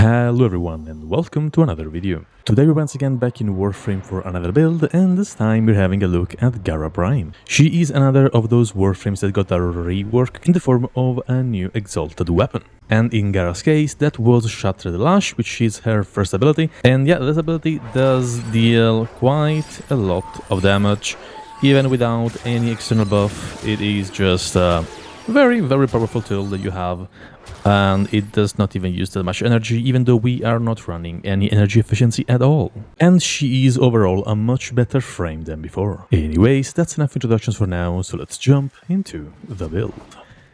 Hello everyone and welcome to another video. Today we're once again back in Warframe for another build, and this time we're having a look at Gara Abilities. She is another of those Warframes that got a rework in the form of a new exalted weapon. And in Gara's case, that was Shattered Lash, which is her first ability. And yeah, this ability does deal quite a lot of damage, even without any external buff. It is just a very powerful tool that you have. And it does not even use that much energy, even though we are not running any energy efficiency at all. And she is overall a much better frame than before. Anyways, that's enough introductions for now, so let's jump into the build.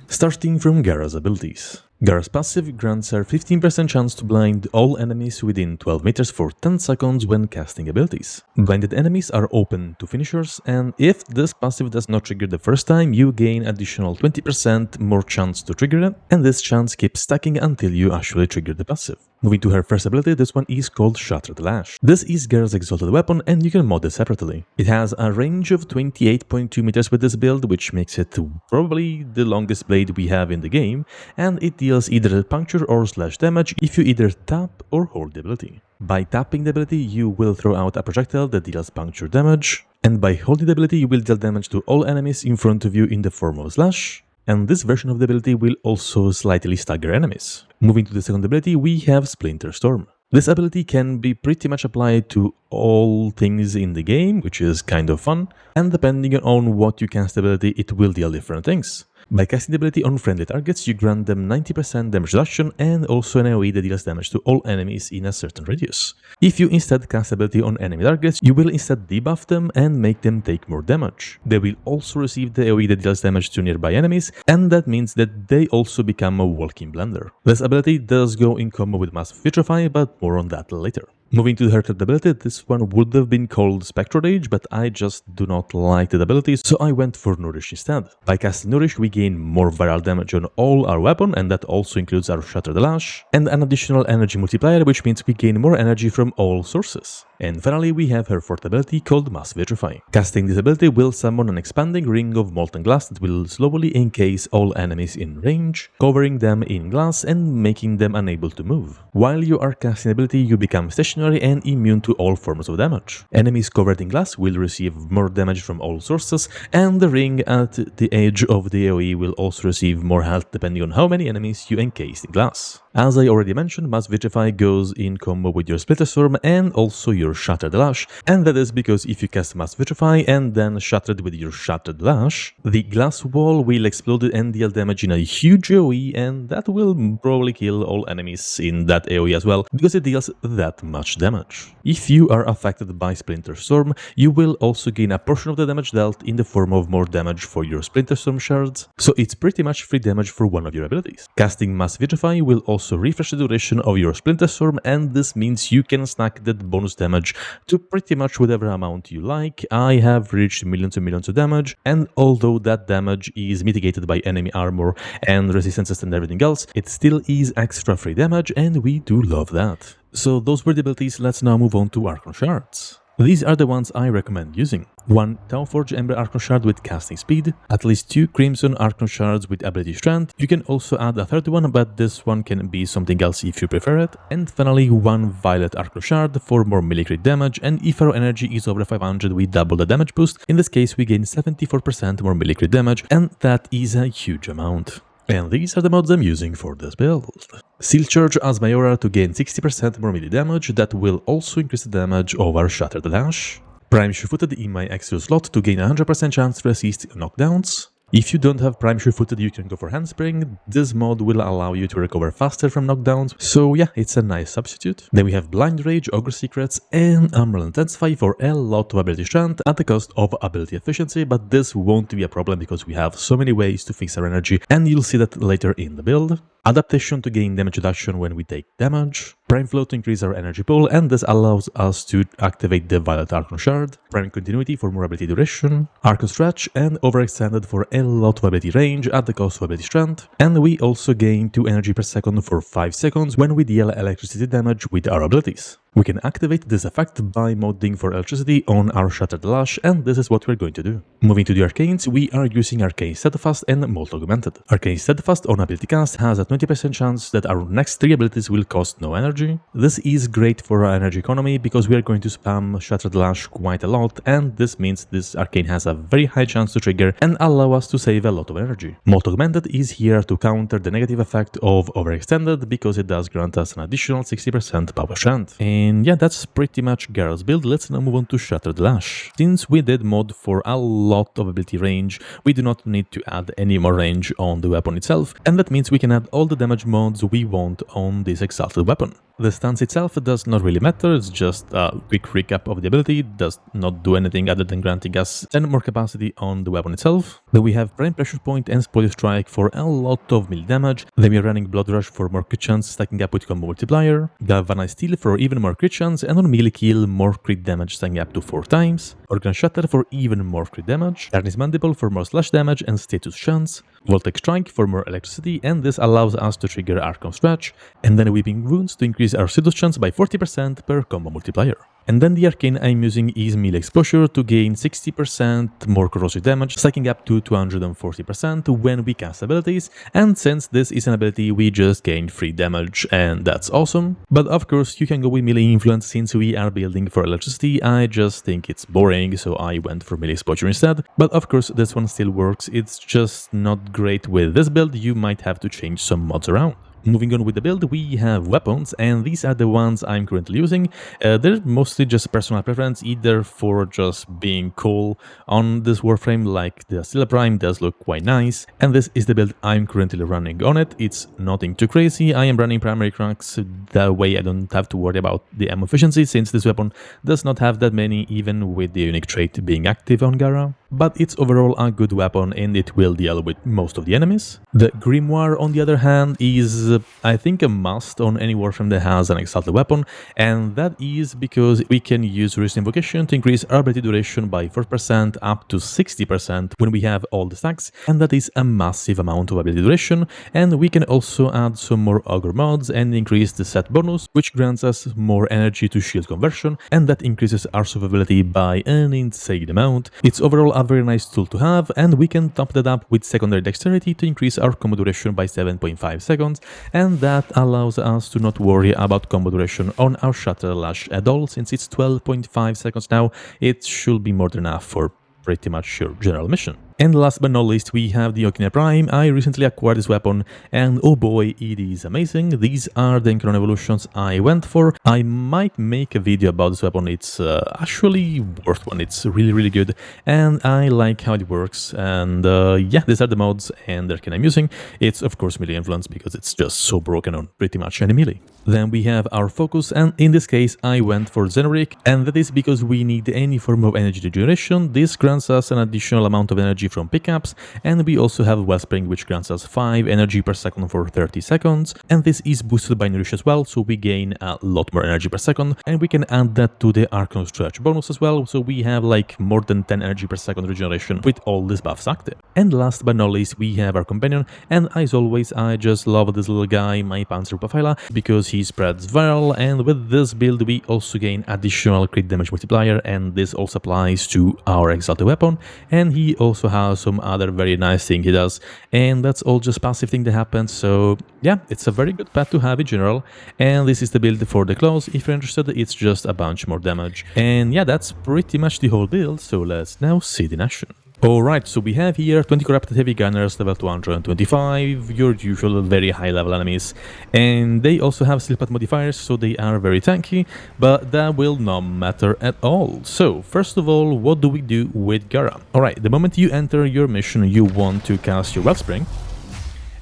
Starting from Gara's abilities. Gara's passive grants her 15% chance to blind all enemies within 12 meters for 10 seconds when casting abilities. Blinded enemies are open to finishers, and if this passive does not trigger the first time, you gain additional 20% more chance to trigger it, and this chance keeps stacking until you actually trigger the passive. Moving to her first ability, this one is called Shattered Lash. This is Gara's exalted weapon, and you can mod it separately. It has a range of 28.2 meters with this build, which makes it probably the longest blade we have in the game, and it deals either puncture or slash damage if you either tap or hold the ability. By tapping the ability, you will throw out a projectile that deals puncture damage, and by holding the ability, you will deal damage to all enemies in front of you in the form of slash. And this version of the ability will also slightly stagger enemies. Moving to the second ability, we have Splinter Storm. This ability can be pretty much applied to all things in the game, which is kind of fun, and depending on what you cast the ability, it will deal different things. By casting the ability on friendly targets, you grant them 90% damage reduction and also an AoE that deals damage to all enemies in a certain radius. If you instead cast the ability on enemy targets, you will instead debuff them and make them take more damage. They will also receive the AoE that deals damage to nearby enemies, and that means that they also become a walking blender. This ability does go in combo with Massive Vitrify, but more on that later. Moving to her third ability, this one would have been called Spectral Rage, but I just do not like that ability, so I went for Nourish instead. By casting Nourish, we gain more viral damage on all our weapon, and that also includes our Shattered Lash, and an additional energy multiplier, which means we gain more energy from all sources. And finally, we have her fourth ability called Massive Vitrify. Casting this ability will summon an expanding ring of molten glass that will slowly encase all enemies in range, covering them in glass and making them unable to move. While you are casting the ability, you become stationary and immune to all forms of damage. Enemies covered in glass will receive more damage from all sources, and the ring at the edge of the AoE will also receive more health depending on how many enemies you encase in glass. As I already mentioned, Mass Vitrify goes in combo with your Splinter Storm and also your Shattered Lash, and that is because if you cast Mass Vitrify and then Shattered with your Shattered Lash, the glass wall will explode and deal damage in a huge AoE, and that will probably kill all enemies in that AoE as well, because it deals that much damage. If you are affected by Splinter Storm, you will also gain a portion of the damage dealt in the form of more damage for your Splinter Storm shards, so it's pretty much free damage for one of your abilities. Casting Mass Vitrify will also refresh the duration of your Splinter Storm, and this means you can stack that bonus damage to pretty much whatever amount you like. I have reached millions and millions of damage, and although that damage is mitigated by enemy armor and resistances and everything else, it still is extra free damage, and we do love that. So those were the abilities. Let's now move on to Archon Shards. These are the ones I recommend using. 1 Tauforge Ember Archon Shard with casting speed, at least 2 Crimson Archon Shards with ability strength. You can also add a third one, but this one can be something else if you prefer it. And finally 1 Violet Archon Shard for more melee crit damage, and if our energy is over 500 we double the damage boost. In this case we gain 74% more melee crit damage, and that is a huge amount. And these are the mods I'm using for this build. Seal Charge as my aura to gain 60% more melee damage, that will also increase the damage of our Shattered Lash. Prime Sure-Footed in my Axial slot to gain 100% chance to resist knockdowns. If you don't have Prime Sure-Footed, you can go for Handspring. This mod will allow you to recover faster from knockdowns, so yeah, it's a nice substitute. Then we have Blind Rage, Ogre Secrets, and Umbral Intensify for a lot of ability strength at the cost of ability efficiency, but this won't be a problem because we have so many ways to fix our energy, and you'll see that later in the build. Adaptation to gain damage reduction when we take damage. Prime Flow to increase our energy pool, and this allows us to activate the Violet Archon Shard. Prime Continuity for more ability duration. Archon Stretch and Overextended for a lot of ability range at the cost of ability strength. And we also gain 2 energy per second for 5 seconds when we deal electricity damage with our abilities. We can activate this effect by modding for electricity on our Shattered Lash, and this is what we're going to do. Moving to the arcanes, we are using Arcane Steadfast and Molt Augmented. Arcane Steadfast on ability cast has a 20% chance that our next 3 abilities will cost no energy. This is great for our energy economy because we are going to spam Shattered Lash quite a lot, and this means this arcane has a very high chance to trigger and allow us to save a lot of energy. Molt Augmented is here to counter the negative effect of Overextended because it does grant us an additional 60% power strength. And yeah, that's pretty much Gara's build. Let's now move on to Shattered Lash. Since we did mod for a lot of ability range, we do not need to add any more range on the weapon itself, and that means we can add all the damage mods we want on this exalted weapon. The stance itself does not really matter, it's just a quick recap of the ability, it does not do anything other than granting us 10 more capacity on the weapon itself. Then we have Prime Pressure Point and Spoil Strike for a lot of melee damage, then we are running Blood Rush for more crit chance stacking up with combo multiplier, Galvanized Steel for even more crit chance, and on melee kill more crit damage stacking up to 4 times, Organ Shatter for even more crit damage, Darkness Mandible for more slash damage and status chance, Voltaic Strike for more electricity, and this allows us to trigger Archon Stretch, and then Weeping Wounds to increase our status chance by 40% per combo multiplier. And then the arcane I'm using is Melee Exposure to gain 60% more corrosive damage, stacking up to 240% when we cast abilities, and since this is an ability we just gain free damage, and that's awesome. But of course you can go with Melee Influence since we are building for electricity, I just think it's boring, so I went for Melee Exposure instead. But of course this one still works, it's just not great with this build, you might have to change some mods around. Moving on with the build, we have weapons, and these are the ones I'm currently using. They're mostly just personal preference, either for just being cool on this Warframe, like the Steel Prime does look quite nice, and this is the build I'm currently running on it. It's nothing too crazy, I am running primary cracks, that way I don't have to worry about the ammo efficiency, since this weapon does not have that many, even with the unique trait being active on Gara. But it's overall a good weapon and it will deal with most of the enemies. The Grimoire, on the other hand, is I think a must on any Warframe that has an exalted weapon, and that is because we can use Recent Invocation to increase our ability duration by 4% up to 60% when we have all the stacks, and that is a massive amount of ability duration. And we can also add some more Augur mods and increase the set bonus, which grants us more energy to shield conversion, and that increases our survivability by an insane amount. It's overall a very nice tool to have, and we can top that up with secondary dexterity to increase our combo duration by 7.5 seconds, and that allows us to not worry about combo duration on our Shattered Lash at all. Since it's 12.5 seconds now, it should be more than enough for pretty much your general mission. And last but not least, we have the Okina Prime. I recently acquired this weapon, and oh boy, it is amazing. These are the Enchron evolutions I went for. I might make a video about this weapon, it's actually worth one, it's really good, and I like how it works. And yeah, these are the mods and the arcane I'm using. It's of course melee influence because it's just so broken on pretty much any melee. Then we have our focus, and in this case I went for Xenoric, and that is because we need any form of energy regeneration. This grants us an additional amount of energy from pickups, and we also have Wellspring, which grants us 5 energy per second for 30 seconds, and this is boosted by Nourish as well, so we gain a lot more energy per second, and we can add that to the Archon Stretch bonus as well, so we have like more than 10 energy per second regeneration with all these buffs active. And last but not least, we have our companion, and as always I just love this little guy, my Panzer Profila, because he spreads well, and with this build we also gain additional crit damage multiplier, and this also applies to our exalted weapon, and he also has some other very nice thing he does, and that's all just passive thing that happens. So yeah, it's a very good pet to have in general, and this is the build for the claws. If you're interested, it's just a bunch more damage, and yeah, that's pretty much the whole build. So let's now see it in action. Alright, so we have here 20 corrupted heavy gunners, level 225, your usual very high level enemies, and they also have steel pad modifiers, so they are very tanky, but that will not matter at all. So first of all, what do we do with Gara? Alright, the moment you enter your mission, you want to cast your Wellspring,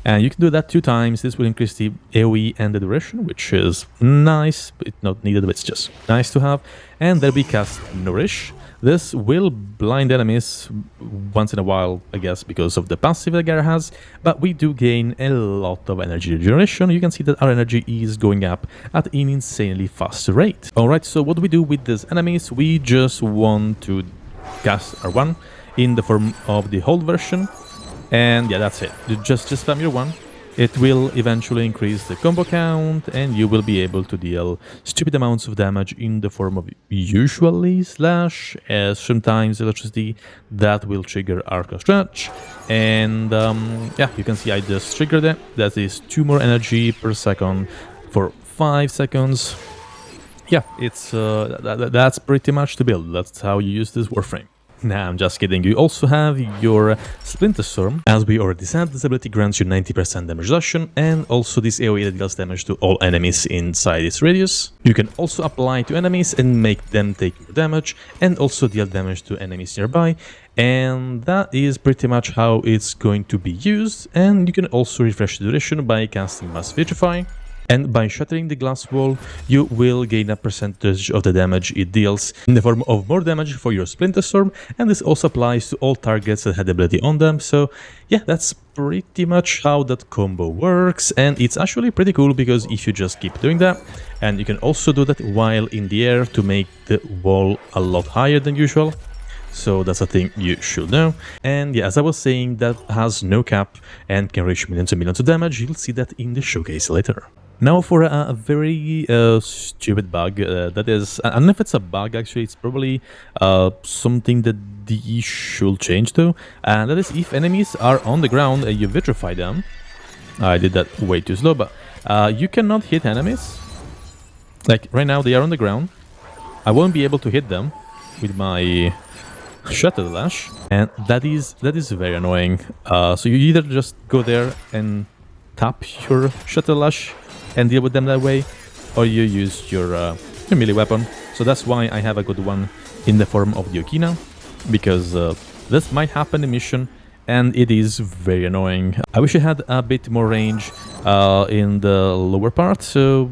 and you can do that 2 times. This will increase the AoE and the duration, which is nice, but it's not needed, but it's just nice to have. And then we cast Nourish. This will blind enemies once in a while, I guess, because of the passive that Gara has, but we do gain a lot of energy regeneration. You can see that our energy is going up at an insanely fast rate. Alright, so what do we do with these enemies? We just want to cast R1 in the form of the hold version, and yeah, that's it. Just spam your 1 it will eventually increase the combo count, and you will be able to deal stupid amounts of damage in the form of usually Slash, as sometimes electricity that will trigger Archon stretch. And yeah, you can see I just triggered it. That is 2 more energy per second for 5 seconds. Yeah, it's that's pretty much the build. That's how you use this Warframe. Nah, I'm just kidding. You also have your Splinter Storm. As we already said, this ability grants you 90% damage reduction, and also this AoE that deals damage to all enemies inside its radius. You can also apply to enemies and make them take more damage, and also deal damage to enemies nearby. And that is pretty much how it's going to be used. And you can also refresh the duration by casting Mass Vitrify. And by shattering the glass wall, you will gain a percentage of the damage it deals in the form of more damage for your Splinter Storm, and this also applies to all targets that had ability on them. So yeah, that's pretty much how that combo works, and it's actually pretty cool because if you just keep doing that, and you can also do that while in the air to make the wall a lot higher than usual. So that's a thing you should know. And yeah, as I was saying, that has no cap and can reach millions and millions of damage. You'll see that in the showcase later. Now for a very stupid bug, that is, I don't know if it's a bug actually, it's probably something that DE should change though, and that is if enemies are on the ground and you vitrify them. I did that way too slow, but you cannot hit enemies. Like right now they are on the ground, I won't be able to hit them with my Shatter Lash, and that is very annoying. So you either just go there and tap your Shatter Lash and deal with them that way, or you use your melee weapon. So that's why I have a good one in the form of the Okina, because this might happen in mission, and it is very annoying. I wish I had a bit more range in the lower part, so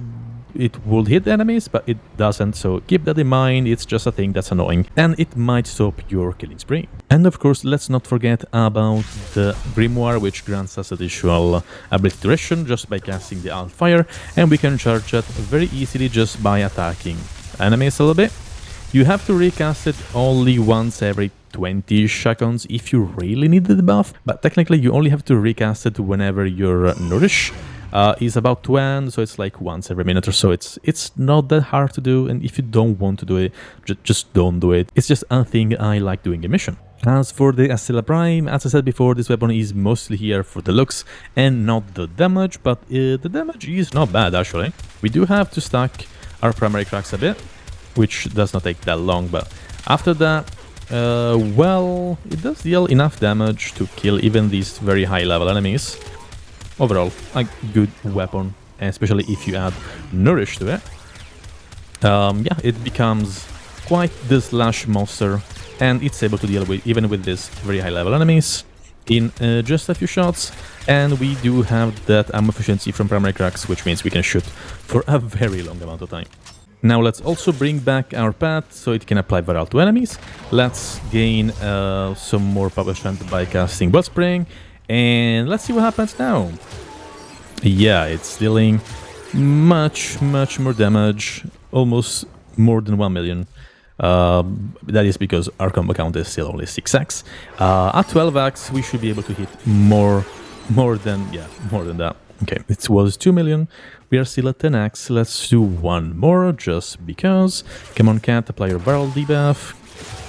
it would hit enemies, but it doesn't, so keep that in mind. It's just a thing that's annoying, and it might stop your killing spree. And of course, let's not forget about the Grimoire, which grants us additional ability duration just by casting the Alt Fire, and we can charge it very easily just by attacking enemies a little bit. You have to recast it only once every 20 seconds if you really need the buff, but technically you only have to recast it whenever your Nourish is about to end, so it's like once every minute or so. It's not that hard to do, and if you don't want to do it, just don't do it. It's just a thing I like doing in mission. As for the Astilla Prime, as I said before, this weapon is mostly here for the looks and not the damage, but the damage is not bad actually. We do have to stack our primary cracks a bit, which does not take that long, but after that, well, it does deal enough damage to kill even these very high level enemies. Overall, a good weapon, especially if you add Nourish to it. Yeah, it becomes quite the Slash monster, and it's able to deal with even with these very high level enemies in just a few shots. And we do have that ammo efficiency from primary cracks, which means we can shoot for a very long amount of time. Now let's also bring back our pad so it can apply Viral to enemies. Let's gain some more power strength by casting Blood Spring. And let's see what happens now. Yeah, it's dealing much more damage, almost more than 1 million. That is because our combo count is still only 6x. At 12x, we should be able to hit more than that. Okay, it was 2 million. We are still at 10x. Let's do one more just because. Come on, cat, apply your viral debuff.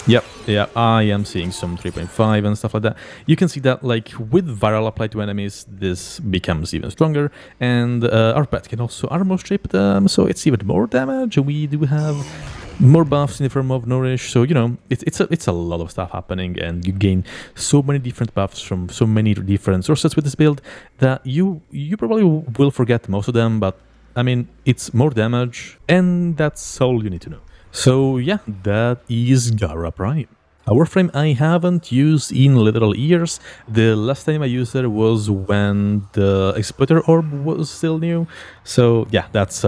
Yep, yeah, I am seeing some 3.5 and stuff like that. You can see that, like, with viral applied to enemies, this becomes even stronger. And our pet can also armor strip them, so it's even more damage. We do have more buffs in the form of Nourish, so, you know, it's a lot of stuff happening, and you gain so many different buffs from so many different sources with this build that you probably will forget most of them, but, I mean, it's more damage, and that's all you need to know. So yeah, that is Gara Prime. A Warframe I haven't used in literal years. The last time I used it was when the Exploiter Orb was still new. So yeah, that's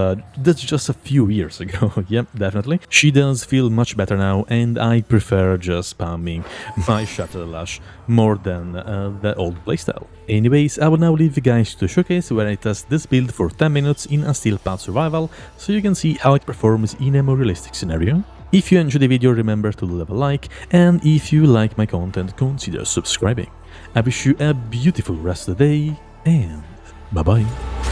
just a few years ago. Yep, definitely. She does feel much better now, and I prefer just spamming my Shatter Lash more than the old playstyle. Anyways, I will now leave you guys to the showcase where I test this build for 10 minutes in a Steel Path Survival, so you can see how it performs in a more realistic scenario. If you enjoyed the video, remember to leave a like, and if you like my content, consider subscribing. I wish you a beautiful rest of the day, and Bye bye.